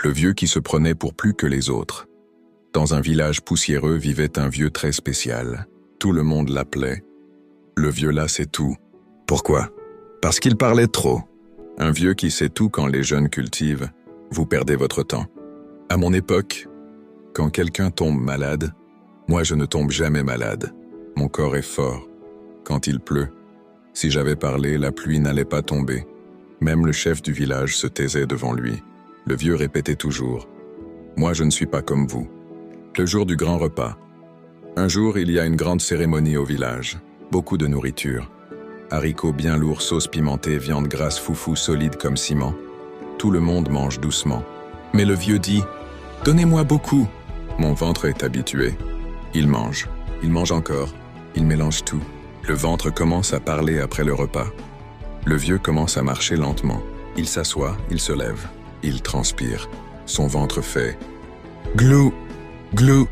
Le vieux qui se prenait pour plus que les autres. Dans un village poussiéreux vivait un vieux très spécial. Tout le monde l'appelait « Le vieux là c'est tout ». Pourquoi? Parce qu'il parlait trop. Un vieux qui sait tout quand les jeunes cultivent, vous perdez votre temps. À mon époque, quand quelqu'un tombe malade, moi je ne tombe jamais malade. Mon corps est fort. Quand il pleut, si j'avais parlé, la pluie n'allait pas tomber. Même le chef du village se taisait devant lui. Le vieux répétait toujours « Moi je ne suis pas comme vous ». Le jour du grand repas. Un jour, il y a une grande cérémonie au village. Beaucoup de nourriture. Haricots bien lourds, sauce pimentée, viande grasse, foufou solide comme ciment. Tout le monde mange doucement. Mais le vieux dit « Donnez-moi beaucoup ». Mon ventre est habitué. Il mange encore, il mélange tout. Le ventre commence à parler après le repas. Le vieux commence à marcher lentement. Il s'assoit, il se lève. Il transpire. Son ventre fait « Glou, glou ».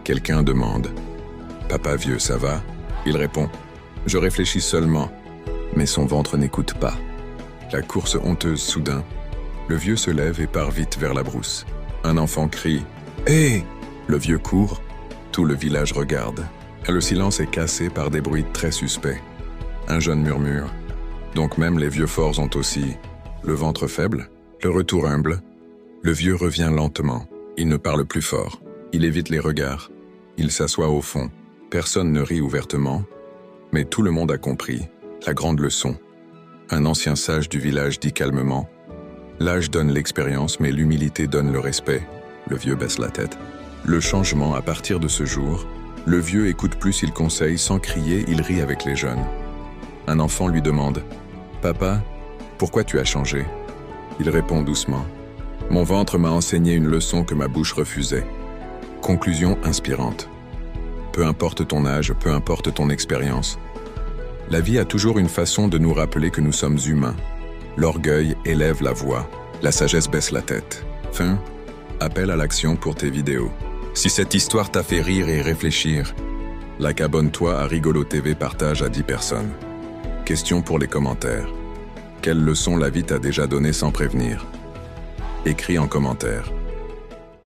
Quelqu'un demande « Papa vieux, ça va ?» Il répond « Je réfléchis seulement ». Mais son ventre n'écoute pas. La course honteuse soudain. Le vieux se lève et part vite vers la brousse. Un enfant crie « Hé !» Le vieux court. Tout le village regarde. Le silence est cassé par des bruits très suspects. Un jeune murmure « Donc même les vieux forts ont aussi le ventre faible ?» Le retour humble. Le vieux revient lentement. Il ne parle plus fort. Il évite les regards. Il s'assoit au fond. Personne ne rit ouvertement. Mais tout le monde a compris. La grande leçon. Un ancien sage du village dit calmement « L'âge donne l'expérience, mais l'humilité donne le respect. » Le vieux baisse la tête. Le changement, à partir de ce jour, le vieux écoute plus, il conseille, sans crier, il rit avec les jeunes. Un enfant lui demande « Papa, pourquoi tu as changé ?» Il répond doucement « Mon ventre m'a enseigné une leçon que ma bouche refusait. » Conclusion inspirante. Peu importe ton âge, peu importe ton expérience, la vie a toujours une façon de nous rappeler que nous sommes humains. L'orgueil élève la voix, la sagesse baisse la tête. Fin. Appel à l'action pour tes vidéos. Si cette histoire t'a fait rire et réfléchir, abonne-toi à Rigolo TV, partage à 10 personnes. Question pour les commentaires. Quelle leçon la vie t'a déjà donnée sans prévenir? Écris en commentaire.